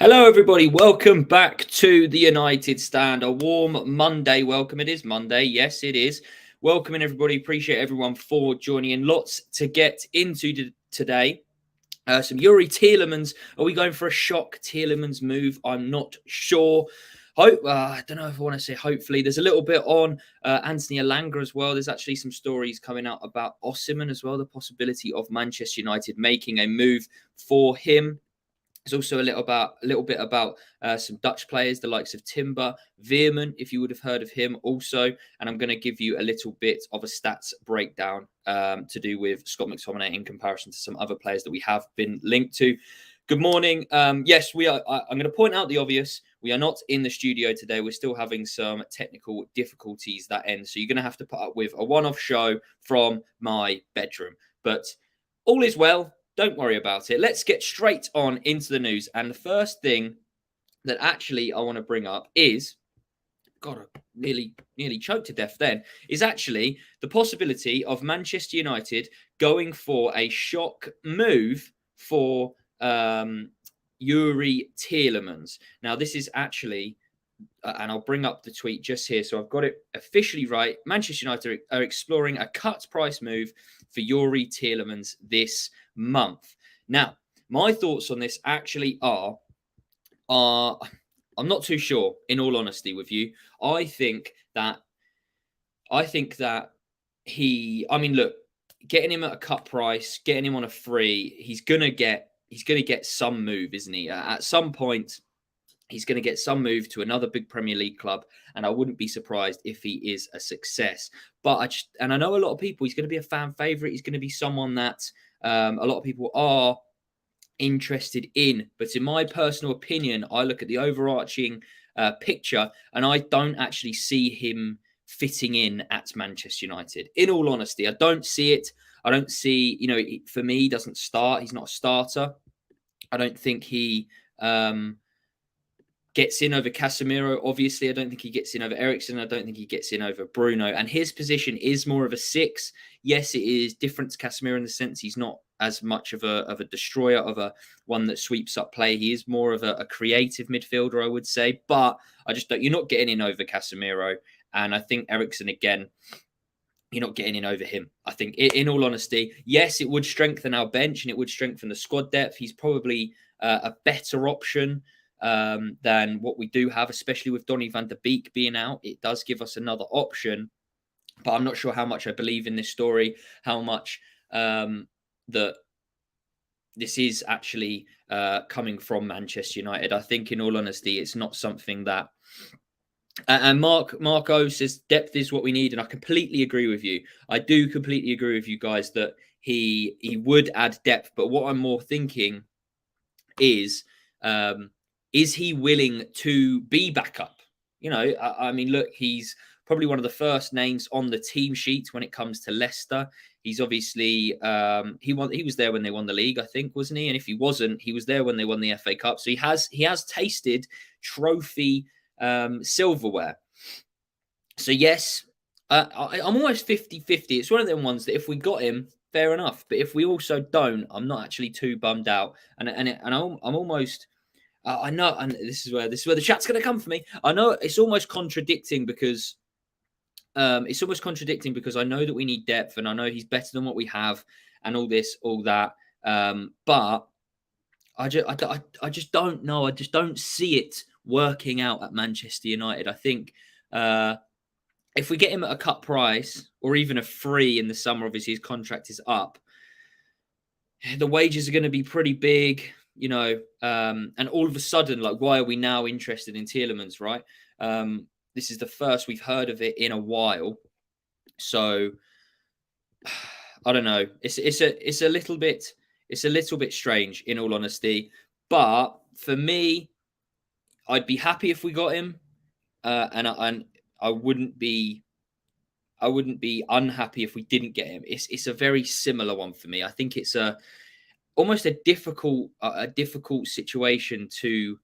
Hello, everybody. Welcome back to the United Stand. A warm Monday welcome. It is Monday. Yes, it is. Welcoming everybody. Appreciate everyone for joining in. Lots to get into today. Some Yuri Tielemans. Are we going for a shock Tielemans move? I'm not sure. I don't know if I want to say hopefully. There's a little bit on Anthony Elanga as well. There's actually some stories coming out about Osimhen as well. The possibility of Manchester United making a move for him. There's also a little bit about some Dutch players, the likes of Timber, Veerman, if you would have heard of him also. And I'm going to give you a little bit of a stats breakdown to do with Scott McTominay in comparison to some other players that we have been linked to. Good morning. Yes, we are. I'm going to point out the obvious. We are not in the studio today. We're still having some technical difficulties that end. So you're going to have to put up with a one-off show from my bedroom. But all is well. Don't worry about it. Let's get straight on into the news. And the first thing that actually I want to bring up is, God, I nearly choked to death then, is actually the possibility of Manchester United going for a shock move for Yuri Tielemans. Now, this is actually, and I'll bring up the tweet just here. So I've got it officially right. Manchester United are exploring a cut price move for Yuri Tielemans this month. Now, my thoughts on this actually are I'm not too sure, in all honesty with you. I think that look, getting him at a cut price, getting him on a free, he's gonna get some move, isn't he? At some point, he's going to get some move to another big Premier League club, and I wouldn't be surprised if he is a success. But I know a lot of people, he's going to be a fan favourite. He's going to be someone that a lot of people are interested in. But in my personal opinion, I look at the overarching picture, and I don't actually see him fitting in at Manchester United. In all honesty, I don't see it. I don't see, for me, he doesn't start. He's not a starter. I don't think he gets in over Casemiro. Obviously, I don't think he gets in over Eriksen. I don't think he gets in over Bruno. And his position is more of a 6. Yes, it is different to Casemiro in the sense he's not as much of a destroyer, of a one that sweeps up play. He is more of a creative midfielder, I would say. But I just don't. You're not getting in over Casemiro. And I think Eriksen, again, you're not getting in over him. I think, in all honesty, yes, it would strengthen our bench and it would strengthen the squad depth. He's probably a better option than what we do have, especially with Donny van de Beek being out. It does give us another option, but I'm not sure how much I believe in this story, how much that this is actually coming from Manchester United. I think, in all honesty, it's not something that... And Marco says depth is what we need, and I completely agree with you. I do completely agree with you guys that he would add depth, but what I'm more thinking is he willing to be backup? I mean, look, he's probably one of the first names on the team sheet when it comes to Leicester. He's obviously he was there when they won the league, I think, wasn't he? And if he wasn't, he was there when they won the FA Cup. So he has tasted trophy silverware. So yes, I'm almost 50-50. It's one of them ones that if we got him, fair enough. But if we also don't, I'm not actually too bummed out. And I'm almost... I know, and this is where the chat's going to come for me. I know it's almost contradicting because I know that we need depth, and I know he's better than what we have, and all this, all that. But I just don't know. I just don't see it working out at Manchester United. I think if we get him at a cut price or even a free in the summer, obviously his contract is up, the wages are going to be pretty big. And all of a sudden, like, why are we now interested in Tielemans, right? This is the first we've heard of it in a while. So I don't know. It's a little bit strange, in all honesty. But for me, I'd be happy if we got him, and I wouldn't be unhappy if we didn't get him. It's a very similar one for me. I think it's almost a difficult situation to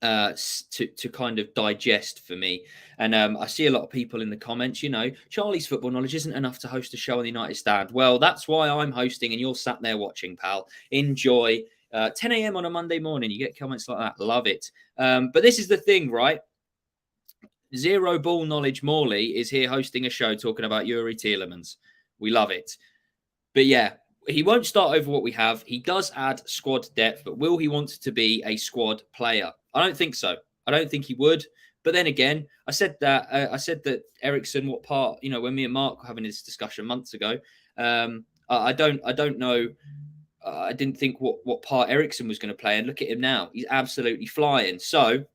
kind of digest for me. And I see a lot of people in the comments, Charlie's football knowledge isn't enough to host a show on the United Stand. Well, that's why I'm hosting and you're sat there watching, pal. Enjoy. 10 a.m. on a Monday morning, you get comments like that. Love it. But this is the thing, right? Zero Ball Knowledge Morley is here hosting a show talking about Yuri Tielemans. We love it. But yeah, he won't start over what we have. He does add squad depth, but will he want to be a squad player? I don't think so. I don't think he would. But then again, I said that Eriksen, what part? You know, when me and Mark were having this discussion months ago, I don't know. I didn't think what part Eriksen was going to play, and look at him now. He's absolutely flying. So,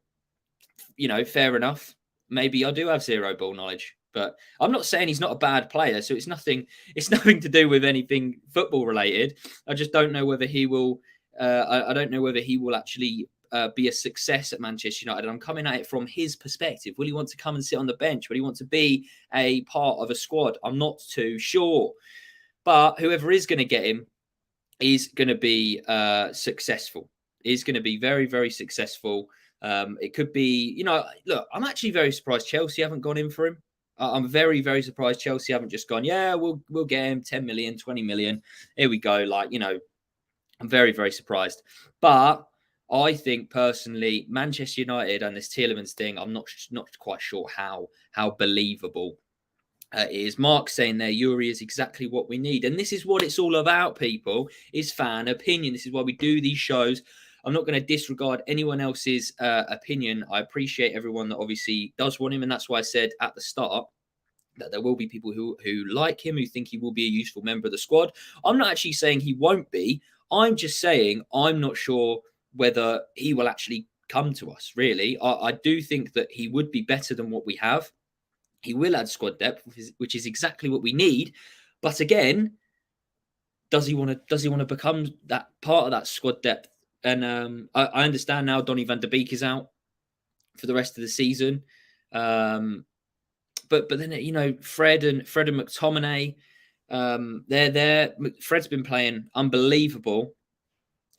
you know, fair enough. Maybe I do have zero ball knowledge, but I'm not saying he's not a bad player. So it's nothing to do with anything football related. I just don't know whether he will. I don't know whether he will actually be a success at Manchester United. And I'm coming at it from his perspective. Will he want to come and sit on the bench? Will he want to be a part of a squad? I'm not too sure. But whoever is going to get him is going to be successful. Is going to be very, very successful. It could be, you know, look, I'm actually very surprised Chelsea haven't gone in for him. I'm very, very surprised Chelsea haven't just gone, yeah, we'll get him 10 million, 20 million. Here we go. Like, you know, I'm very, very surprised. But I think personally, Manchester United and this Tielemans thing, I'm not quite sure how believable it is. Mark saying there, Yuri is exactly what we need. And this is what it's all about, people, is fan opinion. This is why we do these shows. I'm not going to disregard anyone else's opinion. I appreciate everyone that obviously does want him. And that's why I said at the start that there will be people who like him, who think he will be a useful member of the squad. I'm not actually saying he won't be. I'm just saying I'm not sure whether he will actually come to us, really. I do think that he would be better than what we have. He will add squad depth, which is exactly what we need. But again, does he want to become that part of that squad depth? And I understand now Donny van der Beek is out for the rest of the season. But then, you know, Fred and McTominay, they're there. Fred's been playing unbelievable.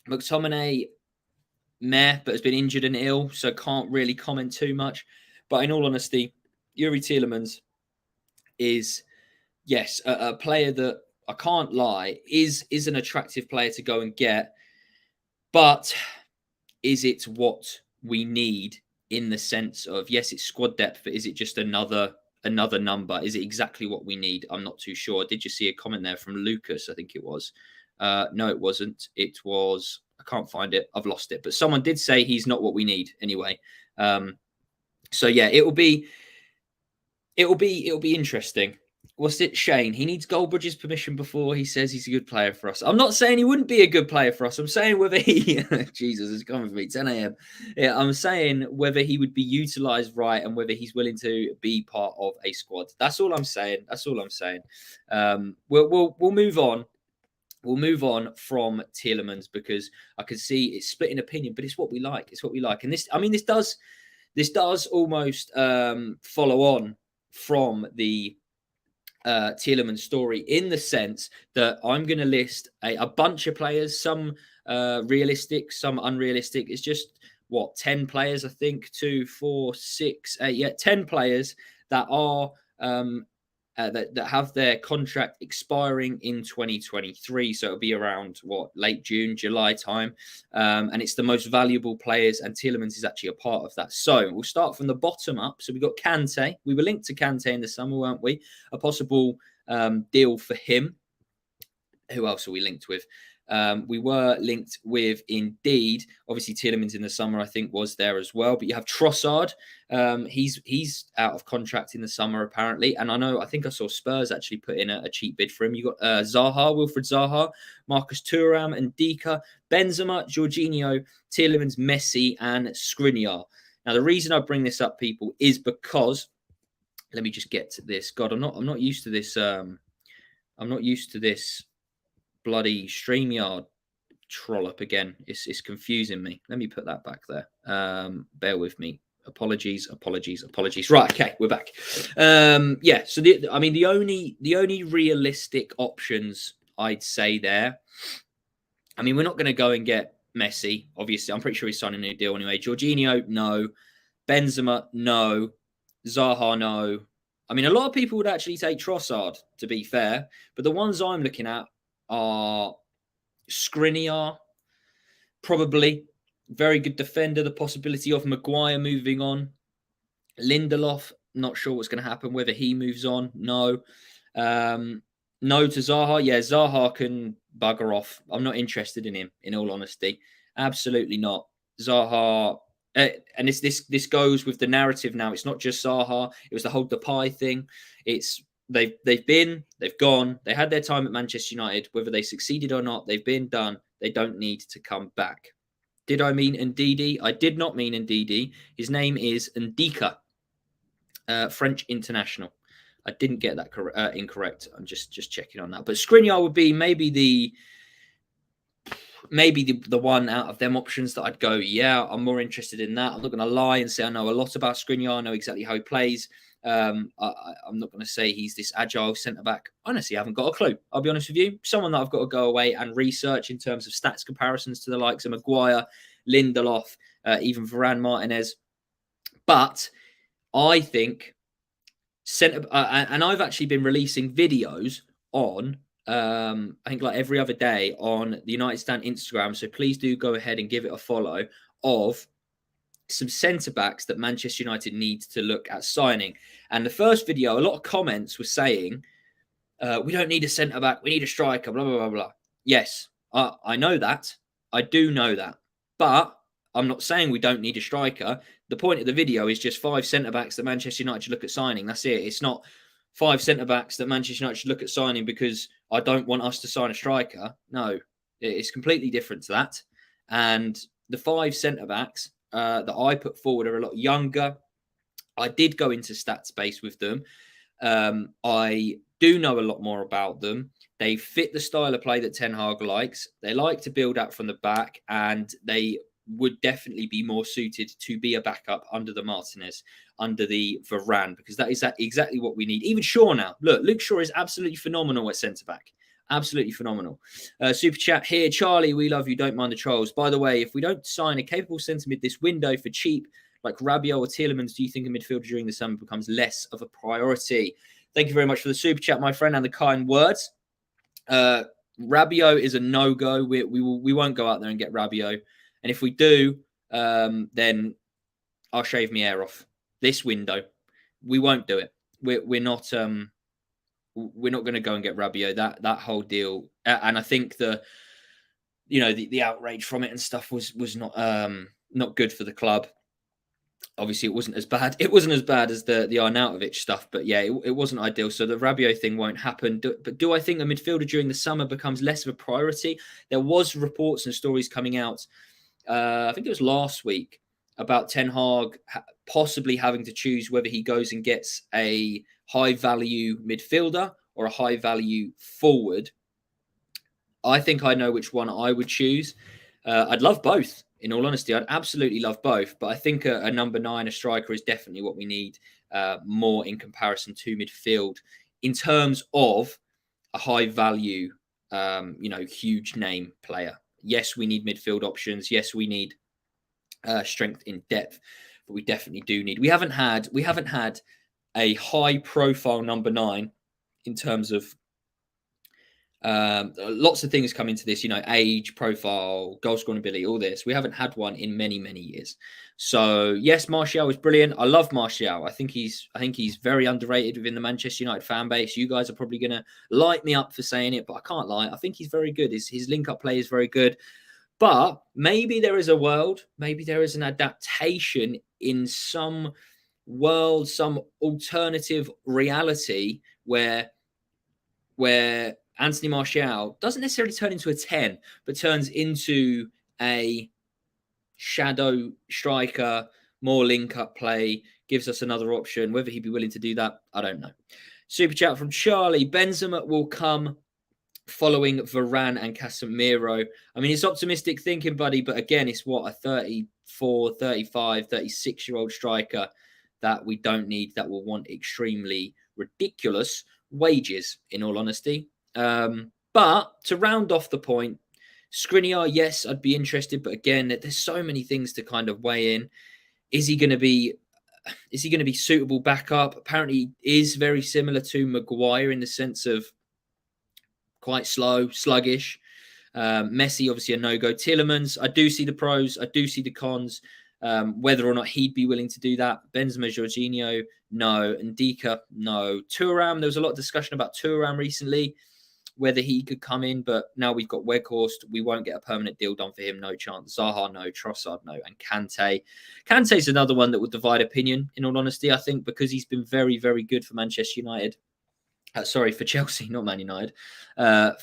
McTominay, meh, but has been injured and ill, so can't really comment too much. But in all honesty, Yuri Tielemans is, yes, a player that I can't lie is an attractive player to go and get. But is it what we need in the sense of, yes, it's squad depth, but is it just another number? Is it exactly what we need? I'm not too sure. Did you see a comment there from Lucas? I think it was. No, it wasn't. It was, I can't find it. I've lost it. But someone did say he's not what we need anyway. So yeah, it'll be interesting. What's it, Shane? He needs Goldbridge's permission before he says he's a good player for us. I'm not saying he wouldn't be a good player for us. I'm saying whether he... Jesus, it's coming for me, 10 a.m. Yeah, I'm saying whether he would be utilised right and whether he's willing to be part of a squad. That's all I'm saying. That's all I'm saying. We'll move on. We'll move on from Tielemans because I can see it's split in opinion, but it's what we like. It's what we like. And this, I mean, this does almost follow on from the Tielemans story in the sense that I'm going to list a bunch of players, some realistic, some unrealistic. It's just, 10 players, I think, 2, 4, 6, 8, 10 players that are that have their contract expiring in 2023. So it'll be around late June, July time. And it's the most valuable players, and Tielemans is actually a part of that. So we'll start from the bottom up. So we've got Kante. We were linked to Kante in the summer, weren't we? A possible deal for him. Who else are we linked with? We were linked with Indeed. Obviously, Tielemans in the summer, I think, was there as well. But you have Trossard. He's out of contract in the summer, apparently. And I think I saw Spurs actually put in a cheap bid for him. You got Zaha, Wilfred Zaha, Marcus Thuram, and Dika, Benzema, Jorginho, Tielemans, Messi, and Skriniar. Now, the reason I bring this up, people, is because, let me just get to this. God, I'm not used to this. I'm not used to this bloody StreamYard trollop again. It's confusing me. Let me put that back there. Bear with me. Apologies. Right, okay, we're back. Yeah, so the only realistic options I'd say there. I mean, we're not going to go and get Messi, obviously. I'm pretty sure he's signing a new deal anyway. Jorginho, no. Benzema, no. Zaha, no. I mean, a lot of people would actually take Trossard, to be fair, but the ones I'm looking at are Skriniar, probably very good defender. The possibility of Maguire moving on. Lindelof, not sure what's going to happen, whether he moves on. No. No to Zaha. Yeah, Zaha can bugger off. I'm not interested in him, in all honesty. Absolutely not. Zaha, and this goes with the narrative now. It's not just Zaha. It was the whole Depay thing. It's they've gone. They had their time at Manchester United. Whether they succeeded or not, they've been done. They don't need to come back. Did I mean Ndidi? I did not mean Ndidi. His name is Ndika, French international. I didn't get that incorrect. I'm just checking on that. But Skriniar would be maybe the one out of them options that I'd go, yeah, I'm more interested in that. I'm not going to lie and say I know a lot about Skriniar. I know exactly how he plays. I'm not going to say he's this agile centre-back. Honestly, I haven't got a clue. I'll be honest with you. Someone that I've got to go away and research in terms of stats comparisons to the likes of Maguire, Lindelof, even Varane, Martinez. But I think and I've actually been releasing videos on I think like every other day on the United Stand Instagram. So please do go ahead and give it a follow of some centre-backs that Manchester United needs to look at signing. And the first video, a lot of comments were saying, we don't need a centre-back, we need a striker, blah, blah, blah, blah. Yes, I know that. I do know that. But I'm not saying we don't need a striker. The point of the video is just 5 centre-backs that Manchester United should look at signing. That's it. It's not 5 centre-backs that Manchester United should look at signing because I don't want us to sign a striker. No, it's completely different to that. And the 5 centre-backs that I put forward are a lot younger. I did go into stat space with them. I do know a lot more about them. They fit the style of play that Ten Hag likes. They like to build up from the back, and they would definitely be more suited to be a backup under the Martinez, under the Varane, because that is exactly what we need. Even Shaw now. Look, Luke Shaw is absolutely phenomenal at centre-back. Absolutely phenomenal. Super chat here. Charlie, we love you. Don't mind the trolls. By the way, if we don't sign a capable centre mid this window for cheap, like Rabiot or Tielemans, do you think a midfielder during the summer becomes less of a priority? Thank you very much for the super chat, my friend, and the kind words. Rabiot is a no-go. We won't go out there and get Rabiot. And if we do, then I'll shave my hair off this window. We won't do it. We're not going to go and get Rabiot. That whole deal, and I think the outrage from it and stuff was not good for the club. Obviously, it wasn't as bad. It wasn't as bad as the Arnautovic stuff, but yeah, it wasn't ideal. So the Rabiot thing won't happen. But do I think a midfielder during the summer becomes less of a priority? There was reports and stories coming out. I think it was last week about Ten Hag possibly having to choose whether he goes and gets a high-value midfielder or a high-value forward. I think I know which one I would choose. I'd love both. In all honesty, I'd absolutely love both. But I think a number 9, a striker, is definitely what we need more in comparison to midfield in terms of a high-value, huge name player. Yes, we need midfield options. Yes, we need strength in depth, but we definitely do need. We haven't had a high-profile number 9 in terms of lots of things come into this. Age, profile, goal scoring ability, all this. We haven't had one in many, many years. So yes, Martial is brilliant. I love Martial. I think he's very underrated within the Manchester United fan base. You guys are probably going to light me up for saying it, but I can't lie. I think he's very good. His link-up play is very good. But maybe there is a world, maybe there is an adaptation in some world, some alternative reality where Anthony Martial doesn't necessarily turn into a 10, but turns into a shadow striker, more link-up play, gives us another option. Whether he'd be willing to do that, I don't know. Super chat from Charlie. Benzema will come following Varane and Casemiro. I mean, it's optimistic thinking, buddy, but again, it's what, a 34, 35, 36-year-old striker that we don't need, that will want extremely ridiculous wages, in all honesty. But to round off the point, Skriniar, yes, I'd be interested, but again, there's so many things to kind of weigh in. Is he going to be suitable backup? Apparently, he is very similar to Maguire in the sense of quite slow, sluggish. Messi, obviously a no-go. Tielemans, I do see the pros. I do see the cons. Whether or not he'd be willing to do that. Benzema, Jorginho, no. Ndika, no. Thuram, there was a lot of discussion about Thuram recently, whether he could come in, but now we've got Weghorst. We won't get a permanent deal done for him. No chance. Zaha, no. Trossard, no. And Kante. Kante's another one that would divide opinion, in all honesty, I think, because he's been very, very good for Manchester United. For Chelsea, not Man United.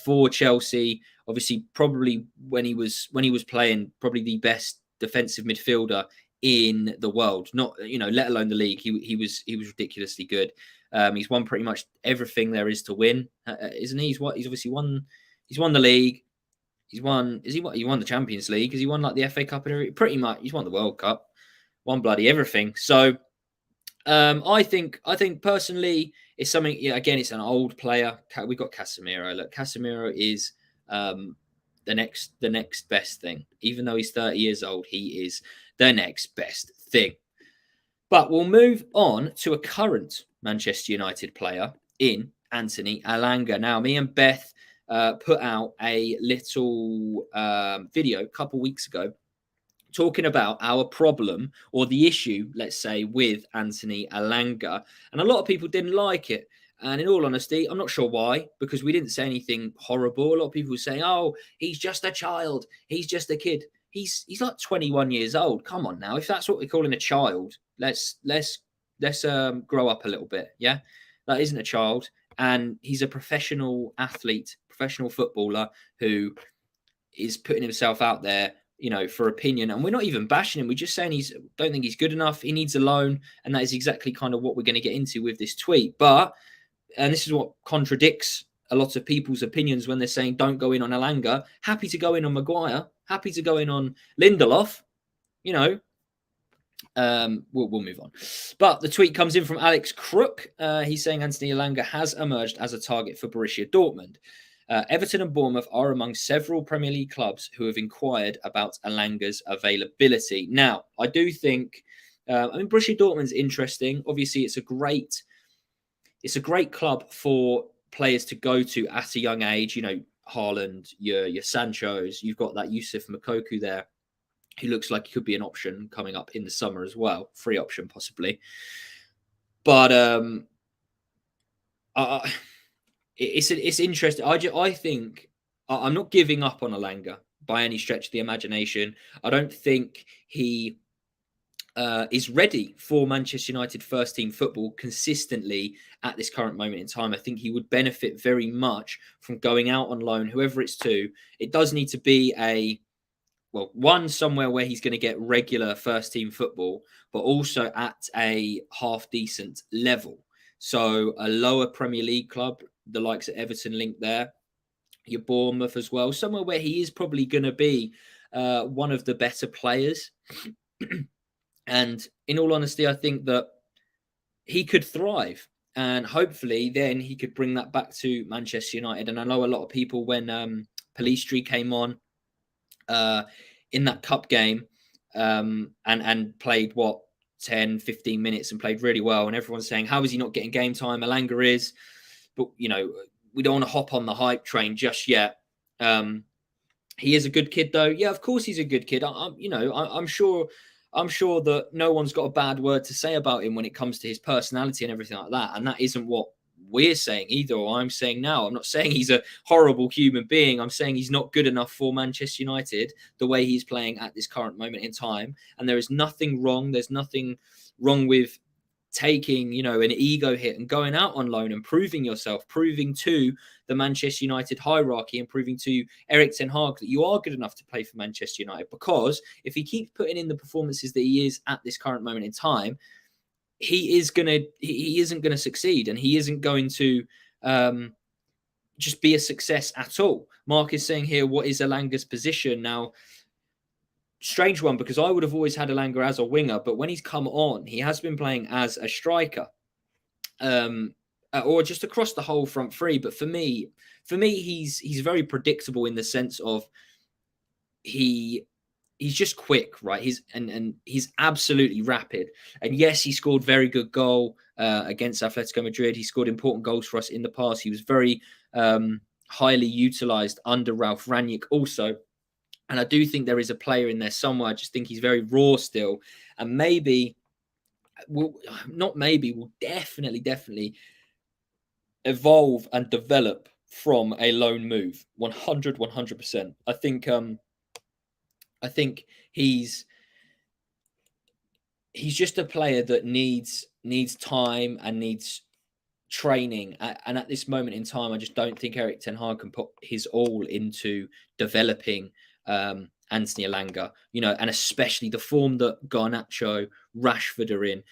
For Chelsea, obviously, probably when he was playing, probably the best defensive midfielder in the world. Not, let alone the league. He was ridiculously good. He's won pretty much everything there is to win, isn't he? He's obviously won. He's won the league. He won the Champions League? Because he won like the FA Cup and everything. Pretty much, he's won the World Cup. Won bloody everything. So. I think personally it's something. Again, it's an old player. We've got Casemiro. Look, Casemiro is the next best thing. Even though he's 30 years old, he is the next best thing. But we'll move on to a current Manchester United player in Anthony Elanga. Now, me and Beth put out a little video a couple weeks ago talking about our problem or the issue, let's say, with Anthony Elanga. And a lot of people didn't like it. And in all honesty, I'm not sure why, because we didn't say anything horrible. A lot of people were saying, oh, he's just a child. He's just a kid. He's like 21 years old. Come on now. If that's what we're calling a child, let's grow up a little bit. Yeah, that isn't a child. And he's a professional athlete, professional footballer who is putting himself out there, for opinion. And we're not even bashing him. We're just saying don't think he's good enough. He needs a loan. And that is exactly kind of what we're going to get into with this tweet. And this is what contradicts a lot of people's opinions when they're saying don't go in on Elanga. Happy to go in on Maguire. Happy to go in on Lindelof. We'll move on. But the tweet comes in from Alex Crook. He's saying Anthony Elanga has emerged as a target for Borussia Dortmund. Everton and Bournemouth are among several Premier League clubs who have inquired about Elanga's availability. Now, I do think, Borussia Dortmund's interesting. Obviously, it's a great club for players to go to at a young age. Haaland, your Sanchos. You've got that Yusuf Moukoko there, who looks like he could be an option coming up in the summer as well, free option possibly. But it's interesting. I think I'm not giving up on Elanga by any stretch of the imagination. I don't think he is ready for Manchester United first team football consistently at this current moment in time. I think he would benefit very much from going out on loan, whoever it's to. It does need to be one somewhere where he's going to get regular first team football, but also at a half decent level. So a lower Premier League club, the likes of Everton linked there, your Bournemouth as well, somewhere where he is probably going to be one of the better players. And in all honesty, I think that he could thrive, and hopefully then he could bring that back to Manchester United. And I know a lot of people, when Pellistri came on in that cup game and played 10, 15 minutes and played really well, and everyone's saying, how is he not getting game time? Elanga is. But, we don't want to hop on the hype train just yet. He is a good kid, though. Yeah, of course he's a good kid. I'm sure that no one's got a bad word to say about him when it comes to his personality and everything like that. And that isn't what we're saying either, or I'm saying now. I'm not saying he's a horrible human being. I'm saying he's not good enough for Manchester United the way he's playing at this current moment in time. And there is nothing wrong. There's nothing wrong with taking, an ego hit and going out on loan and proving yourself, proving to the Manchester United hierarchy and proving to Erik ten Hag that you are good enough to play for Manchester United. Because if he keeps putting in the performances that he is at this current moment in time, he isn't going to succeed, and he isn't going to just be a success at all. Mark is saying here, what is Elanga's position? Now, strange one, because I would have always had Elanga as a winger, but when he's come on, he has been playing as a striker, or just across the whole front three. But for me, he's very predictable in the sense of he's just quick, right? He's absolutely rapid. And yes, he scored very good goal against Atletico Madrid. He scored important goals for us in the past. He was very highly utilised under Ralph Rangnick also. And I do think there is a player in there somewhere. I just think he's very raw still. And maybe, will definitely evolve and develop from a loan move. 100%. I think he's just a player that needs time and needs training. And at this moment in time, I just don't think Erik ten Hag can put his all into developing Anthony Elanga, and especially the form that Garnacho, Rashford are in.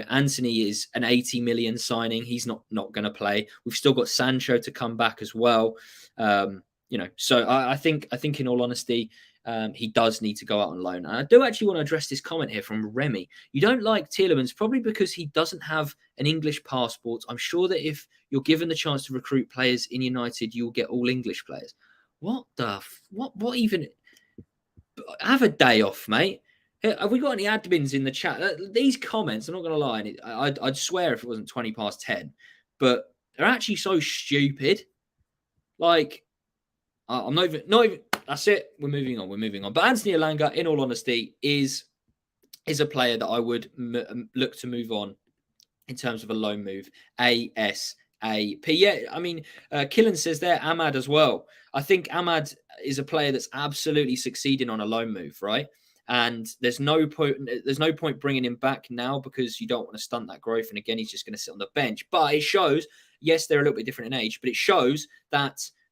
Anthony is an 80 million signing. He's not going to play. We've still got Sancho to come back as well. So I think in all honesty, he does need to go out on loan. And I do actually want to address this comment here from Remy. You don't like Tielemans probably because he doesn't have an English passport. I'm sure that if you're given the chance to recruit players in United, you'll get all English players. What even? Have a day off, mate. Have we got any admins in the chat? These comments, I'm not going to lie, I'd swear if it wasn't 20 past 10, but they're actually so stupid. Like, I'm not even. That's it. We're moving on. But Anthony Elanga, in all honesty, is a player that I would look to move on in terms of a loan move. ASAP. Yeah, I mean, Killen says there, Ahmad as well. I think Ahmad is a player that's absolutely succeeding on a loan move, right? And there's no point bringing him back now because you don't want to stunt that growth. And again, he's just going to sit on the bench. But it shows, yes, they're a little bit different in age, but it shows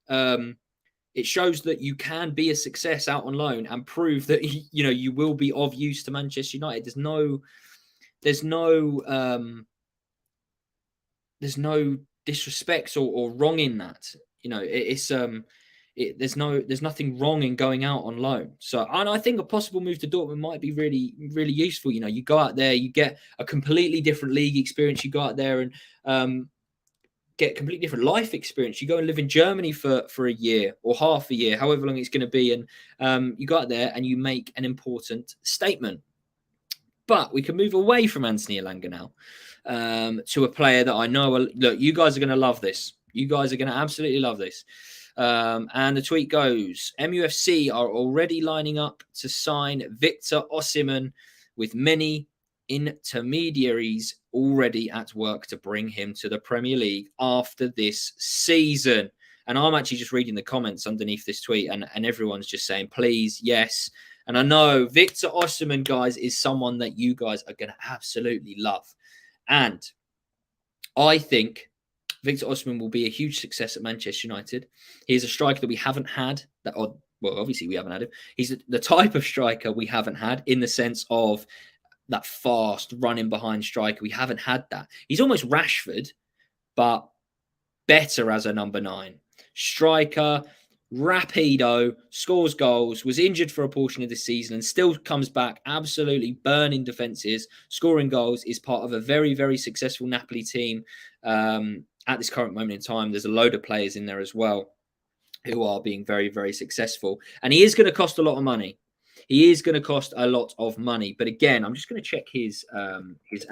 that you can be a success out on loan and prove that you will be of use to Manchester United. There's no disrespect or wrong in that. There's nothing wrong in going out on loan. So, and I think a possible move to Dortmund might be really, really useful. You go out there, you get a completely different league experience. You go out there and get completely different life experience. You go and live in Germany for a year or half a year, however long it's going to be. And you go out there and you make an important statement. But we can move away from Anthony Elanga now to a player that I know. Look, you guys are going to love this. You guys are going to absolutely love this. And the tweet goes, MUFC are already lining up to sign Victor Osimhen with many intermediaries already at work to bring him to the Premier League after this season. And I'm actually just reading the comments underneath this tweet and everyone's just saying, please, yes. And I know Victor Osimhen, guys, is someone that you guys are going to absolutely love. And I think Victor Osimhen will be a huge success at Manchester United. He is a striker that we haven't had. Obviously we haven't had him. He's the type of striker we haven't had in the sense of that fast running behind striker. We haven't had that. He's almost Rashford, but better as a number 9. Striker, rapido, scores goals, was injured for a portion of the season and still comes back absolutely burning defences, scoring goals, is part of a very, very successful Napoli team at this current moment in time. There's a load of players in there as well who are being very, very successful. And he is going to cost a lot of money. He is going to cost a lot of money. But again, I'm just going to check his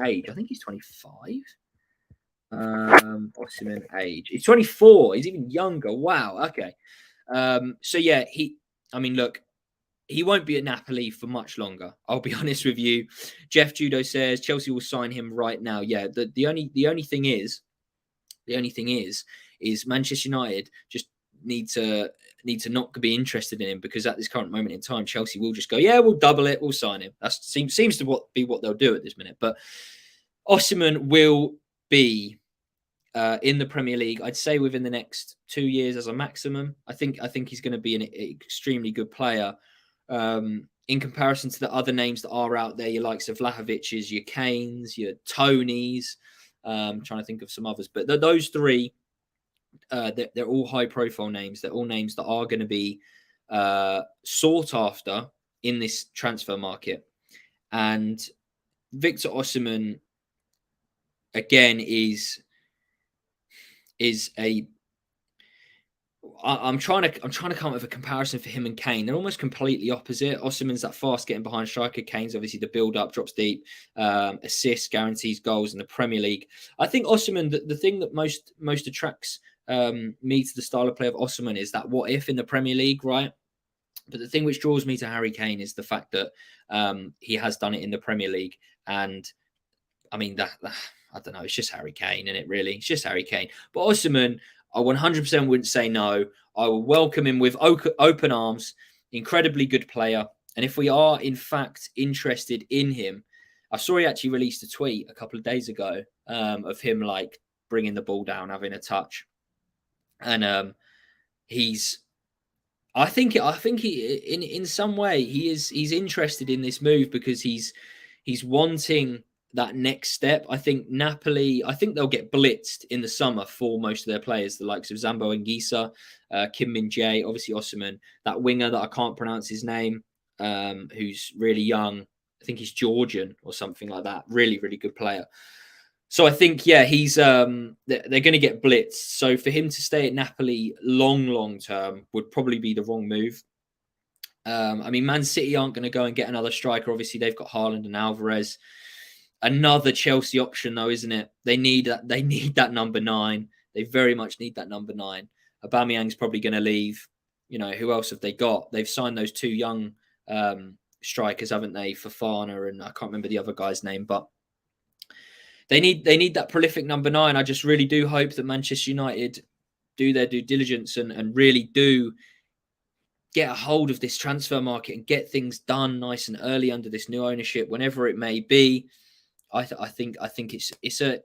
age. I think he's 25. Osimhen age. He's 24. He's even younger. Wow. Okay. So yeah, look, he won't be at Napoli for much longer. I'll be honest with you. Jeff Judo says Chelsea will sign him right now. Yeah. The only thing is Manchester United just need to not be interested in him because at this current moment in time, Chelsea will just go, yeah, we'll double it, we'll sign him. That seems to be what they'll do at this minute. But Osimhen will be in the Premier League, I'd say within the next 2 years as a maximum. I think he's going to be an extremely good player in comparison to the other names that are out there. Your likes of Vlahovic's, your Kanes, your Tonys. Trying to think of some others, but those three. They're all high-profile names. They're all names that are going to be sought after in this transfer market. And Victor Osimhen, again, is a. I'm trying to come up with a comparison for him and Kane. They're almost completely opposite. Osimhen's that fast getting behind striker. Kane's obviously the build-up, drops deep, assists, guarantees goals in the Premier League. I think Osimhen, the thing that most attracts me to the style of play of Osimhen is that what if in the Premier League, right? But the thing which draws me to Harry Kane is the fact that he has done it in the Premier League. And I mean, that I don't know, it's just Harry Kane, isn't it, really? It's just Harry Kane. But Osimhen, I 100% wouldn't say no. I will welcome him with open arms. Incredibly good player. And if we are, in fact, interested in him, I saw he actually released a tweet a couple of days ago of him, like, bringing the ball down, having a touch. And I think he in some way he's interested in this move because he's wanting that next step. I think Napoli, I think they'll get blitzed in the summer for most of their players, the likes of Zambo Anguissa, Kim Min-jae, obviously Osimhen, that winger that I can't pronounce his name, who's really young. I think he's Georgian or something like that. Really, really good player. So I think, yeah, he's they're going to get blitzed. So for him to stay at Napoli long term would probably be the wrong move. I mean, Man City aren't going to go and get another striker. Obviously, they've got Haaland and Alvarez. Another Chelsea option, though, isn't it? They need that. They need that number 9. They very much need that number 9. Aubameyang's probably going to leave. You know, who else have they got? They've signed those 2 young strikers, haven't they? Fofana and I can't remember the other guy's name, but they need that prolific number 9. I just really do hope that Manchester United do their due diligence and really do get a hold of this transfer market and get things done nice and early under this new ownership, whenever it may be. I think it's a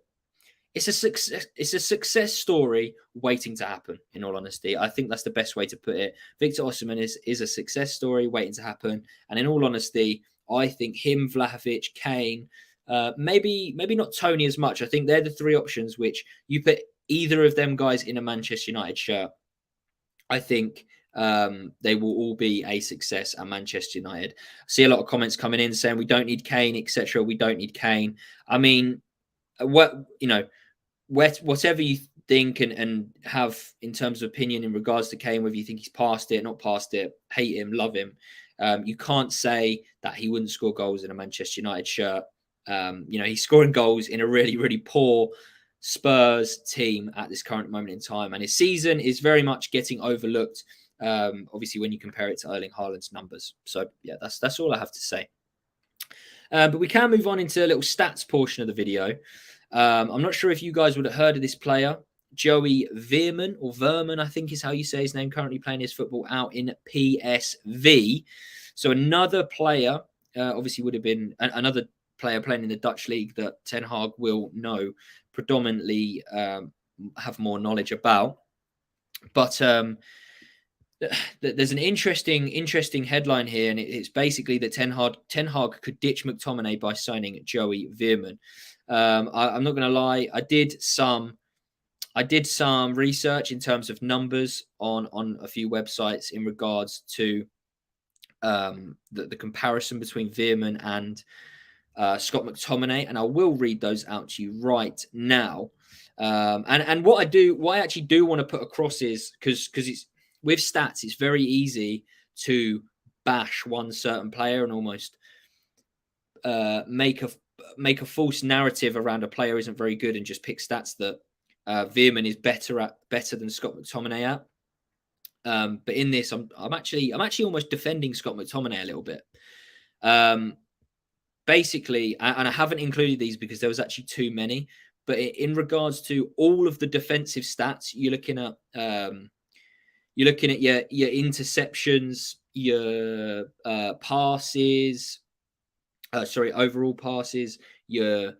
success story waiting to happen. In all honesty, I think that's the best way to put it. Victor Osimhen is a success story waiting to happen, and in all honesty, I think him, Vlahovic, Kane, maybe not Tony as much. I think they're the 3 options which you put either of them guys in a Manchester United shirt, I think they will all be a success at Manchester United. I see a lot of comments coming in saying we don't need Kane, etc. We don't need Kane. I mean, whatever you think and have in terms of opinion in regards to Kane, whether you think he's past it, not past it, hate him, love him, you can't say that he wouldn't score goals in a Manchester United shirt. He's scoring goals in a really, really poor Spurs team at this current moment in time, and his season is very much getting overlooked. Obviously, when you compare it to Erling Haaland's numbers. So yeah, that's all I have to say. But we can move on into a little stats portion of the video. I'm not sure if you guys would have heard of this player, Joey Veerman, or Verman, I think is how you say his name, currently playing his football out in PSV. So another player, obviously would have been another player playing in the Dutch league that Ten Hag will know predominantly, have more knowledge about. But there's an interesting headline here, and it's basically that Ten Hag could ditch McTominay by signing Joey Veerman. I'm not going to lie, I did some research in terms of numbers on a few websites in regards to the comparison between Veerman and Scott McTominay, and I will read those out to you right now. And what I actually do want to put across is because it's with stats, it's very easy to bash one certain player and almost make a false narrative around a player isn't very good and just pick stats that Veerman is better than Scott McTominay at. But in this, I'm actually almost defending Scott McTominay a little bit. Basically, and I haven't included these because there was actually too many. But in regards to all of the defensive stats, you're looking at your interceptions, your passes, overall passes, your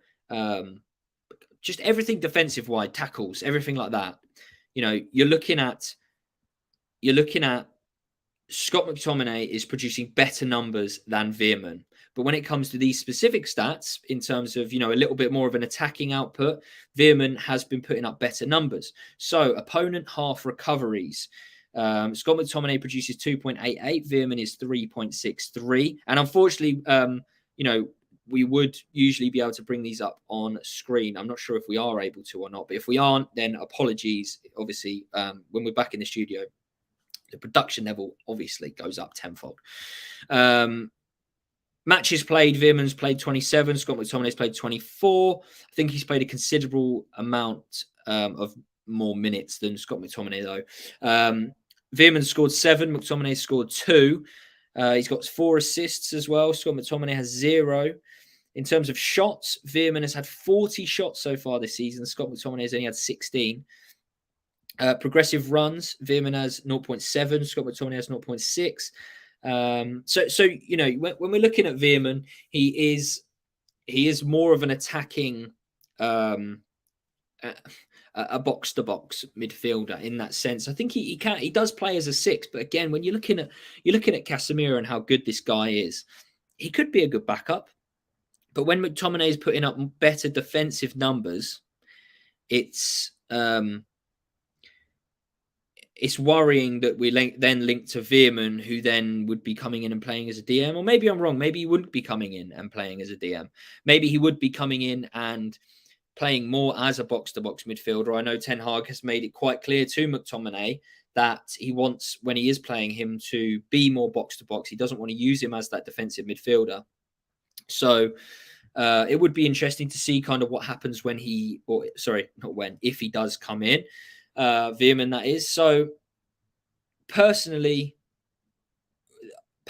just everything defensive wide, tackles, everything like that. You're looking at Scott McTominay is producing better numbers than Veerman. But when it comes to these specific stats, in terms of, a little bit more of an attacking output, Veerman has been putting up better numbers. So opponent half recoveries. Scott McTominay produces 2.88. Veerman is 3.63. And unfortunately, we would usually be able to bring these up on screen. I'm not sure if we are able to or not. But if we aren't, then apologies. Obviously, when we're back in the studio, the production level obviously goes up tenfold. Matches played, Veerman's played 27. Scott McTominay's played 24. I think he's played a considerable amount of more minutes than Scott McTominay, though. Veerman scored 7. McTominay scored 2. He's got 4 assists as well. Scott McTominay has 0. In terms of shots, Veerman has had 40 shots so far this season. Scott McTominay has only had 16. Progressive runs, Veerman has 0.7. Scott McTominay has 0.6. So you know, when we're looking at Veerman, he is more of an attacking, a box to box midfielder in that sense. I think he does play as a 6, but again, when you're looking at Casemiro and how good this guy is, he could be a good backup. But when McTominay is putting up better defensive numbers, it's worrying that we then link to Veerman, who then would be coming in and playing as a DM. Or maybe I'm wrong. Maybe he wouldn't be coming in and playing as a DM. Maybe he would be coming in and playing more as a box-to-box midfielder. I know Ten Hag has made it quite clear to McTominay that he wants, when he is playing him, to be more box-to-box. He doesn't want to use him as that defensive midfielder. So it would be interesting to see kind of what happens when if he does come in. Veerman, that is. So personally,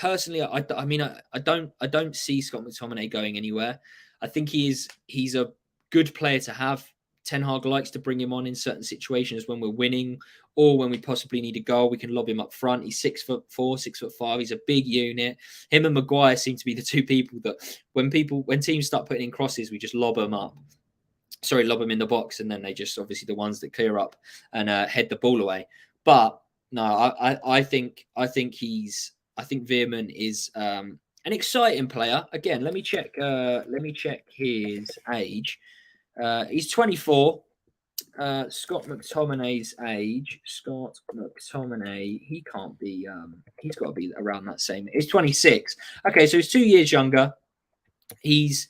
I mean, I don't see Scott McTominay going anywhere. I think he's a good player to have. Ten Hag likes to bring him on in certain situations when we're winning or when we possibly need a goal. We can lob him up front. He's 6'4", 6'5". He's a big unit. Him and Maguire seem to be the two people that when teams start putting in crosses, we just lob them up. Lob them in the box, and then they just obviously the ones that clear up and head the ball away. But no, I think Veerman is an exciting player. Again, let me check his age. He's 24. Scott McTominay's age. Scott McTominay, he can't be. He's got to be around that same. He's 26. Okay, so he's 2 years younger. He's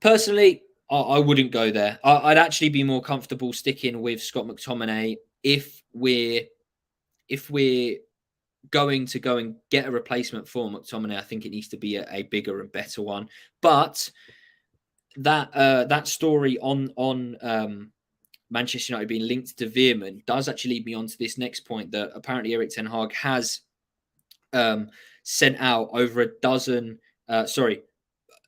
personally, I wouldn't go there. I'd actually be more comfortable sticking with Scott McTominay if we're going to go and get a replacement for McTominay. I think it needs to be a bigger and better one. But that story on Manchester United being linked to Veerman does actually lead me on to this next point, that apparently Erik ten Hag has sent out over a dozen,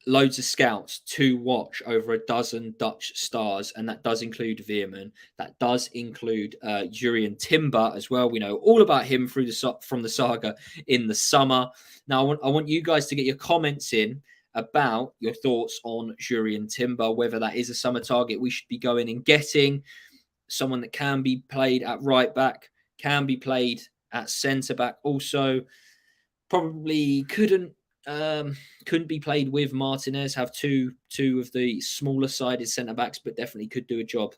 loads of scouts to watch over a dozen Dutch stars, and that does include Veerman. That does include Jurrien Timber as well. We know all about him from the saga in the summer. Now, I want you guys to get your comments in about your thoughts on Jurrien Timber, whether that is a summer target we should be going and getting, someone that can be played at right back, can be played at centre back. Also, probably couldn't be played with Martinez, have two of the smaller sided centre backs, but definitely could do a job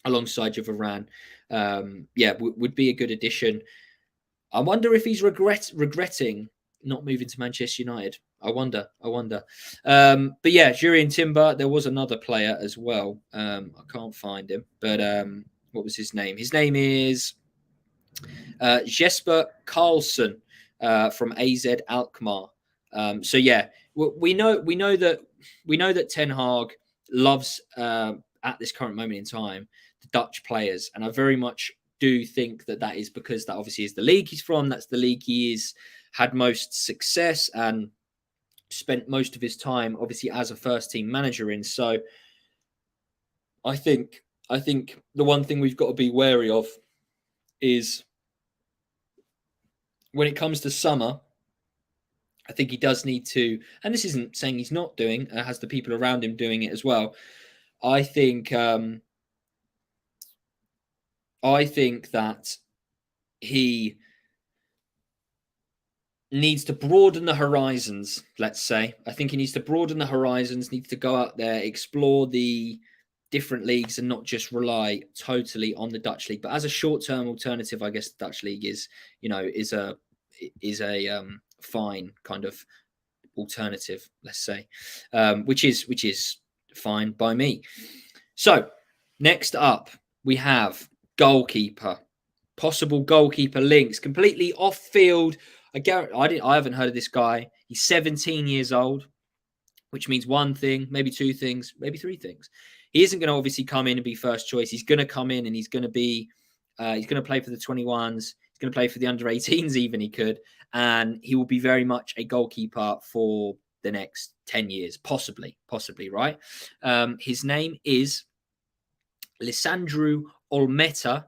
alongside your Varane. Would be a good addition. I wonder if he's regretting not moving to Manchester United. I wonder. But yeah, Jurrien Timber, there was another player as well. I can't find him, but what was his name? His name is Jesper Karlsson from AZ Alkmaar. So yeah, we know that Ten Hag loves at this current moment in time the Dutch players, and I very much do think that is because that obviously is the league he's from. That's the league he had most success and spent most of his time obviously as a first team manager in. So I think the one thing we've got to be wary of is when it comes to summer. I think he does need to, and this isn't saying he's not doing, has the people around him doing it as well. I think that he needs to broaden the horizons, let's say. I think he needs to broaden the horizons, needs to go out there, explore the different leagues and not just rely totally on the Dutch league. But as a short-term alternative, I guess the Dutch league is a fine kind of alternative, let's say, which is fine by me. So next up, we have goalkeeper, possible goalkeeper links, completely off field. I haven't heard of this guy. He's 17 years old, which means one thing, maybe two things, maybe three things. he isn't going to obviously come in and be first choice. He's going to come in and he's going to be, he's going to play for the 21s. He's going to play for the under 18s even, he could. And he will be very much a goalkeeper for the next 10 years, possibly, right? His name is Lisandro Olmeta.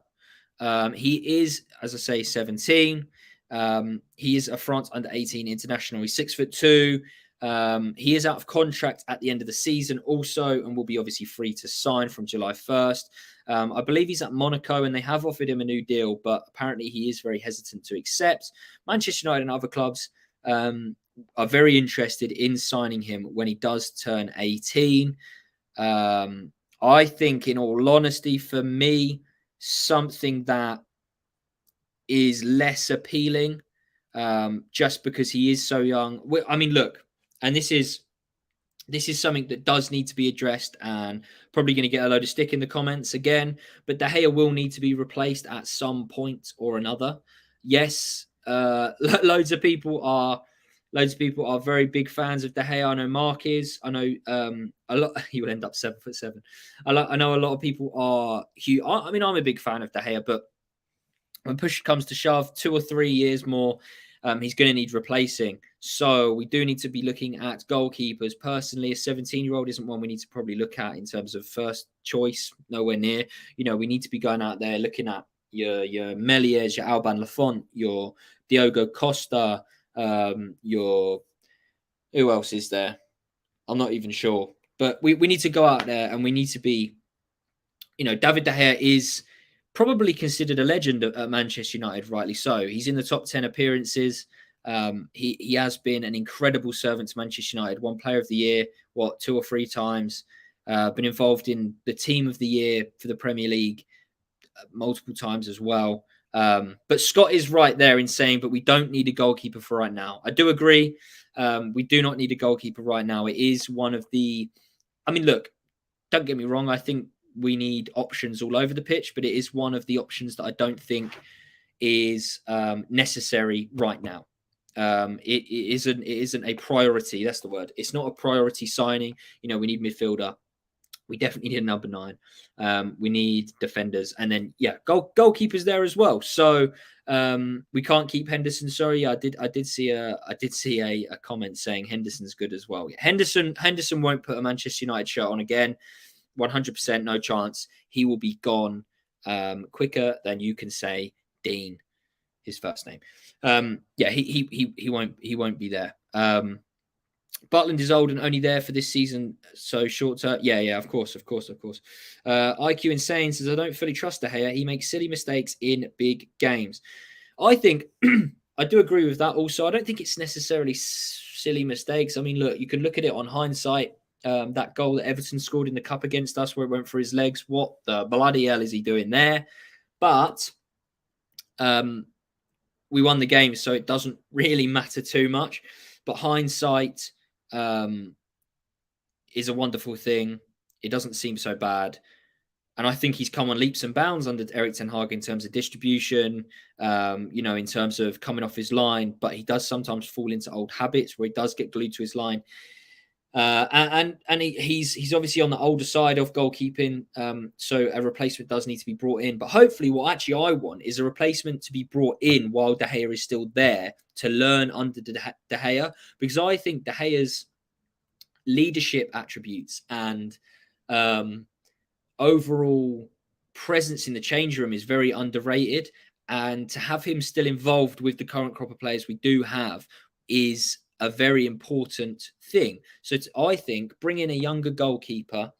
He is, as I say, 17. He is a France under 18 international. He's 6'2". He is out of contract at the end of the season also, and will be obviously free to sign from July 1st. I believe he's at Monaco, and they have offered him a new deal, but apparently he is very hesitant to accept. Manchester United and other clubs are very interested in signing him when he does turn 18. I think, in all honesty, for me, something that is less appealing, just because he is so young. I mean, look, and this is something that does need to be addressed, and probably going to get a load of stick in the comments again, but De Gea will need to be replaced at some point or another. Yes, loads of people are very big fans of De Gea. I know Mark is. I know a lot. He will end up 7'7". I know a lot of people are huge. I mean, I'm a big fan of De Gea, but when push comes to shove, 2 or 3 years more, he's going to need replacing. So we do need to be looking at goalkeepers. Personally, a 17-year-old isn't one we need to probably look at in terms of first choice. Nowhere near. You know, we need to be going out there looking at your Meliers, your Alban Lafont, your Diogo Costa, who else is there? I'm not even sure. But we need to go out there, and we need to be, you know, David De Gea is probably considered a legend at Manchester United, rightly so. He's in the top 10 appearances. He has been an incredible servant to Manchester United. Won Player of the Year, 2 or 3 times. Been involved in the Team of the Year for the Premier League multiple times as well. But Scott is right there in saying, but we don't need a goalkeeper for right now. I do agree. We do not need a goalkeeper right now. It is one of the... I mean, look, don't get me wrong. I think we need options all over the pitch, but it is one of the options that I don't think is necessary right now. It isn't a priority. That's the word. It's not a priority signing. You know, we need midfielder. We definitely need a number 9. We need defenders, and then goalkeepers there as well. So we can't keep Henderson. Sorry, I did see a comment saying Henderson's good as well. Henderson won't put a Manchester United shirt on again. 100%, no chance. He will be gone quicker than you can say Dean, his first name. He won't be there. Butland is old and only there for this season, so short term. Yeah, of course. IQ Insane says, I don't fully trust De Gea. He makes silly mistakes in big games. I think I do agree with that also. I don't think it's necessarily silly mistakes. I mean, look, you can look at it on hindsight. That goal that Everton scored in the cup against us, where it went for his legs. What the bloody hell is he doing there? But we won the game, so it doesn't really matter too much. But hindsight is a wonderful thing. It doesn't seem so bad. And I think he's come on leaps and bounds under Erik ten Hag in terms of distribution, in terms of coming off his line. But he does sometimes fall into old habits where he does get glued to his line. And he's obviously on the older side of goalkeeping, so a replacement does need to be brought in. But hopefully what actually I want is a replacement to be brought in while De Gea is still there to learn under De Gea, because I think De Gea's leadership attributes and overall presence in the change room is very underrated. And to have him still involved with the current crop of players we do have is a very important thing. So I think bring in a younger goalkeeper,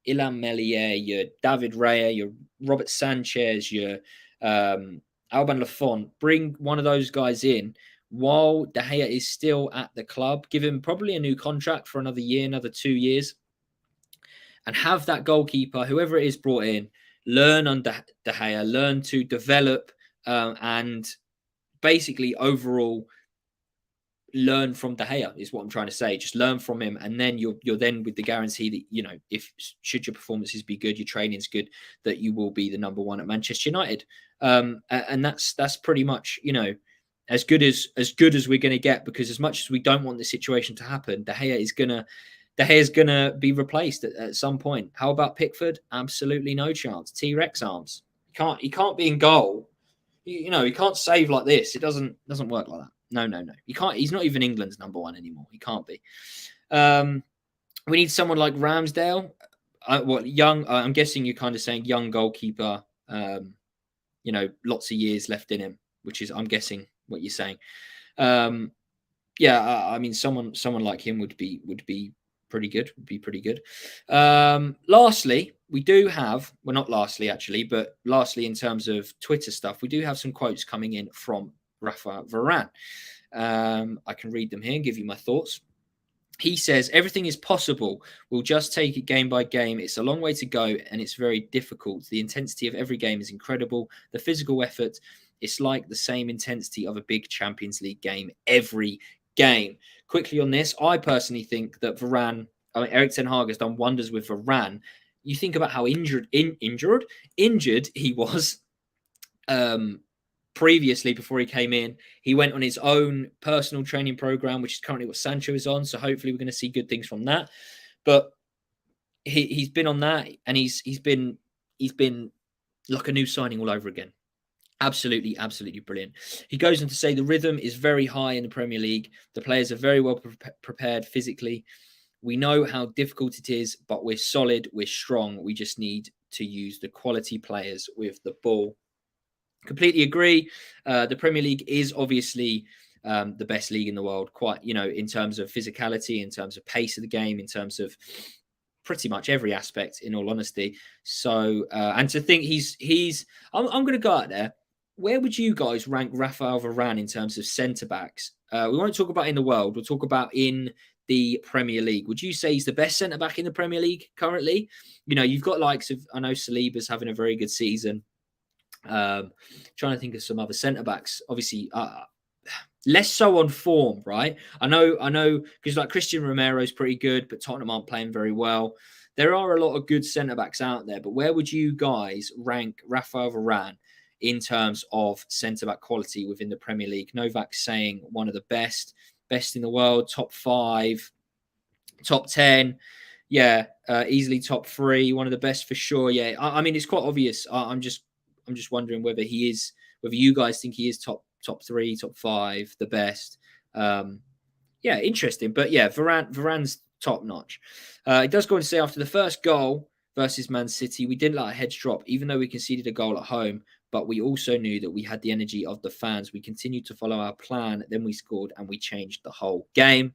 Ilham Melier, your David Raya, your Robert Sanchez, your Alban Lafont, bring one of those guys in while De Gea is still at the club. Give him probably a new contract for another year, another 2 years, and have that goalkeeper, whoever it is, brought in, learn under De Gea, learn to develop, and basically overall learn from De Gea is what I'm trying to say. Just learn from him, and then you're then with the guarantee that, if should your performances be good, your training's good, that you will be the number 1 at Manchester United. And that's pretty much, as good as we're going to get, because as much as we don't want this situation to happen, De Gea De Gea's going to be replaced at some point. How about Pickford? Absolutely no chance. T-Rex arms. He can't be in goal. He can't save like this. It doesn't work like that. No. He can't. He's not even England's number one anymore. He can't be. We need someone like Ramsdale. Young? I'm guessing you're kind of saying young goalkeeper. Lots of years left in him, which is, I'm guessing, what you're saying. I mean, someone like him would be pretty good. Would be pretty good. Lastly, we do have, well, not lastly actually, but lastly in terms of Twitter stuff, we do have some quotes coming in from Rafa Varane. I can read them here and give you my thoughts. He says, everything is possible. We'll just take it game by game. It's a long way to go and it's very difficult. The intensity of every game is incredible. The physical effort, it's like the same intensity of a big Champions League game every game. Quickly on this, I personally think that Varane, Erik ten Hag has done wonders with Varane. You think about how injured he was previously before he came in. He went on his own personal training program, which is currently what Sancho is on. So hopefully we're going to see good things from that. But he's been on that, and he's been like a new signing all over again. Absolutely brilliant. He goes on to say the rhythm is very high in the Premier League. The players are very well prepared physically. We know how difficult it is, but we're solid, we're strong. We just need to use the quality players with the ball. Completely agree. The Premier League is obviously the best league in the world, quite, in terms of physicality, in terms of pace of the game, in terms of pretty much every aspect, in all honesty. So, and to think I'm going to go out there. Where would you guys rank Rafael Varane in terms of centre-backs? We won't talk about in the world. We'll talk about in the Premier League. Would you say he's the best centre-back in the Premier League currently? You've got likes of, I know Saliba's having a very good season. Trying to think of some other centre-backs. Obviously, less so on form, right? I know, because like Christian Romero's pretty good, but Tottenham aren't playing very well. There are a lot of good centre-backs out there, but where would you guys rank Rafael Varane in terms of centre-back quality within the Premier League? Novak's saying one of the best in the world, top 5, top 10. Yeah, easily top 3, one of the best for sure. Yeah, I mean, it's quite obvious. I'm just wondering whether you guys think he is top 3, top 5, the best. Yeah, interesting. But yeah, Varane's top notch. It does go on to say, after the first goal versus Man City, we didn't let our heads drop, even though we conceded a goal at home. But we also knew that we had the energy of the fans. We continued to follow our plan. Then we scored and we changed the whole game.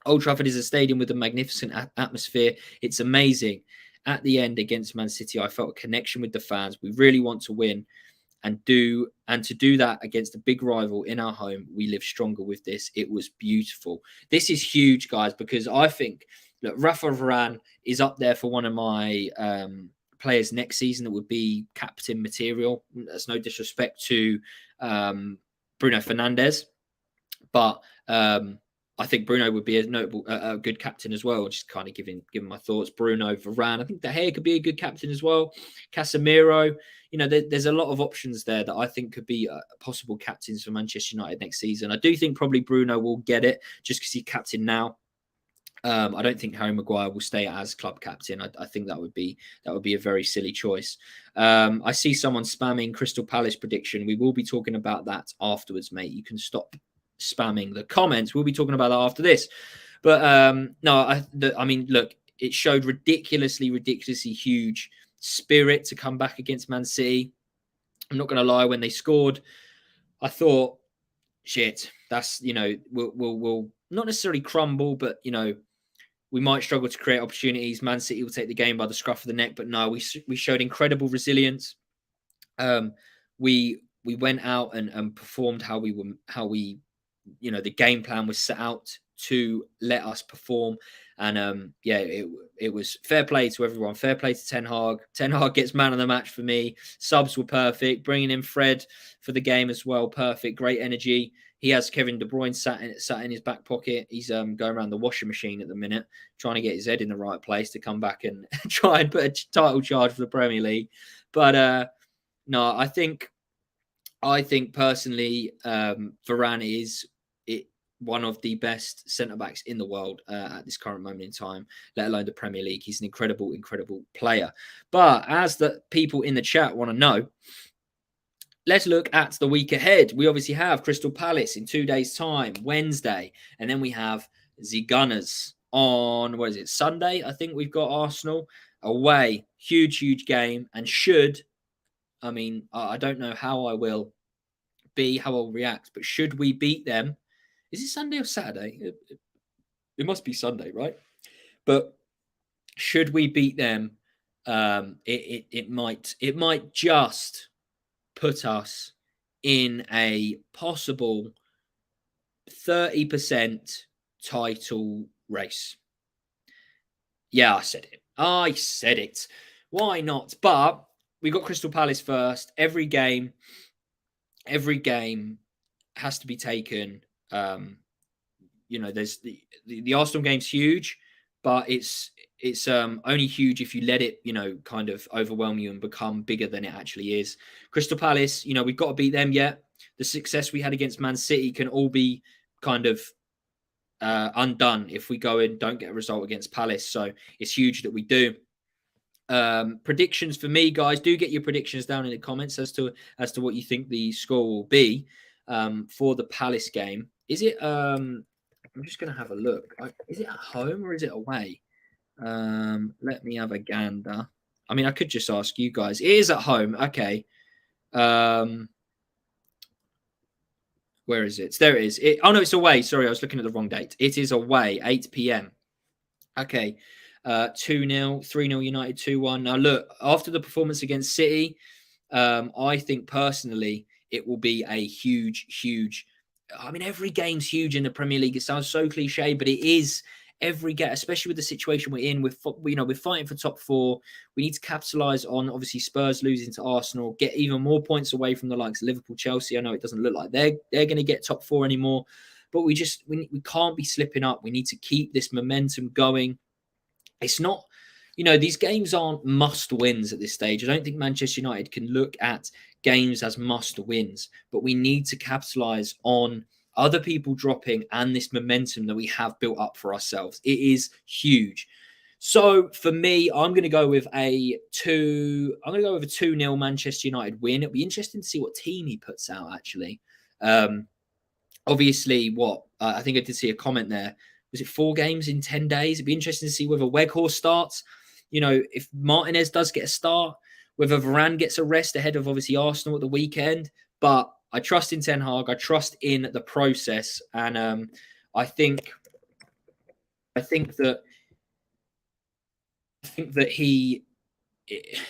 Old Trafford is a stadium with a magnificent atmosphere. It's amazing. At the end against Man City, I felt a connection with the fans. We really want to win and to do that against a big rival in our home. We live stronger with this. It was beautiful. This is huge, guys, because I think that Rafa Varane is up there for one of my players next season that would be captain material. There's no disrespect to Bruno Fernandes, but I think Bruno would be a good captain as well. Just kind of giving my thoughts. Bruno, Varane. I think De Gea could be a good captain as well. Casemiro. There's a lot of options there that I think could be possible captains for Manchester United next season. I do think probably Bruno will get it just because he's captain now. I don't think Harry Maguire will stay as club captain. I think that would be a very silly choice. I see someone spamming Crystal Palace prediction. We will be talking about that afterwards, mate. You can stop spamming the comments. We'll be talking about that after this. But I mean, look, it showed ridiculously huge spirit to come back against Man City. I'm not going to lie, when they scored, I thought, shit, that's, we'll not necessarily crumble, but, we might struggle to create opportunities. Man City will take the game by the scruff of the neck, but no, we showed incredible resilience. We went out and performed how we the game plan was set out to let us perform. And it was fair play to everyone. Fair play to Ten Hag. Ten Hag gets man of the match for me. Subs were perfect. Bringing in Fred for the game as well. Perfect. Great energy. He has Kevin De Bruyne sat in his back pocket. He's going around the washing machine at the minute, trying to get his head in the right place to come back and try and put a title charge for the Premier League. But no, I think personally, Varane is it. one of the best centre-backs in the world at this current moment in time, let alone the Premier League. He's an incredible, incredible player. But as the people in the chat want to know, let's look at the week ahead. We obviously have Crystal Palace in 2 days' time, Wednesday. And then we have the Gunners on, Sunday? I think we've got Arsenal away. Huge, huge game. And I don't know how I'll react, but should we beat them? Is it Sunday or Saturday? It must be Sunday, right? But should we beat them, it might just put us in a possible 30% title race. Yeah, I said it. Why not? But we got Crystal Palace first. Every game has to be taken. There's the Arsenal game's huge, but it's only huge if you let it, kind of overwhelm you and become bigger than it actually is. Crystal Palace, we've got to beat them yet. The success we had against Man City can all be kind of undone if we go and don't get a result against Palace. So it's huge that we do. Predictions for me, guys. Do get your predictions down in the comments as to what you think the score will be for the Palace game. Is it? I'm just going to have a look. Is it at home or is it away? Let me have a gander. I mean, I could just ask you guys. It is at home. Okay. Where is it? There it is. Oh, no, it's away. Sorry, I was looking at the wrong date. It is away, 8 p.m. Okay. 2-0, 3-0 United, 2-1. Now, look, after the performance against City, I think personally it will be a huge, huge... I mean, every game's huge in the Premier League. It sounds so cliche, but it is every game, especially with the situation we're in. We're fighting for top four. We need to capitalise on, obviously, Spurs losing to Arsenal, get even more points away from the likes of Liverpool, Chelsea. I know it doesn't look like they're going to get top four anymore, but we can't be slipping up. We need to keep this momentum going. It's not, these games aren't must wins at this stage. I don't think Manchester United can look at games as must wins, but we need to capitalise on other people dropping and this momentum that we have built up for ourselves. It is huge. So for me, I'm going to go with a 2-0 Manchester United win. It'll be interesting to see what team he puts out, actually. Obviously, I think I did see a comment there. Was it 4 games in 10 days? It'd be interesting to see whether Weghorst starts. If Martinez does get a start, whether Varane gets a rest ahead of obviously Arsenal at the weekend. But I trust in Ten Hag. I trust in the process, and I think that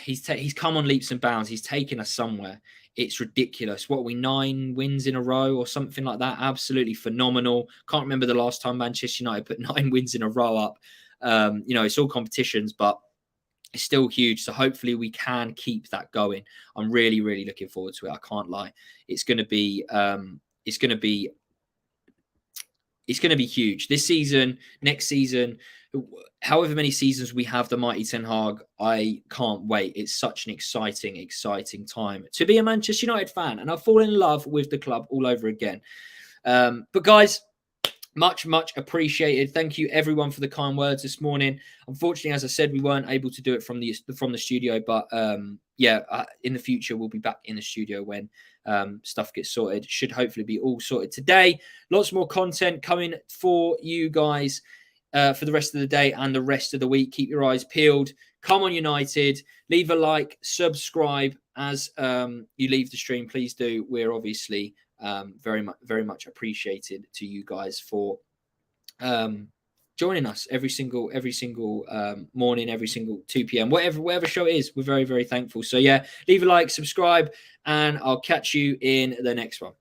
he's come on leaps and bounds. He's taken us somewhere. It's ridiculous. What are we, 9 wins in a row or something like that? Absolutely phenomenal. Can't remember the last time Manchester United put 9 wins in a row up. It's all competitions, but it's still huge. So hopefully we can keep that going. I'm really, really looking forward to it. I can't lie. It's going to be huge this season, next season, however many seasons we have the mighty Ten Hag. I can't wait. It's such an exciting, exciting time to be a Manchester United fan, and I've fallen in love with the club all over again. But guys, much, much appreciated. Thank you everyone for the kind words this morning. Unfortunately, as I said, we weren't able to do it from the studio, but in the future we'll be back in the studio when stuff gets sorted. Should hopefully be all sorted today. Lots more content coming for you guys for the rest of the day and the rest of the week. Keep your eyes peeled. Come on, United. Leave a like, subscribe as you leave the stream. Please do. We're obviously very much appreciated to you guys for joining us every single morning, every single 2 p.m. whatever show it is. We're very, very thankful. So yeah, leave a like, subscribe, and I'll catch you in the next one.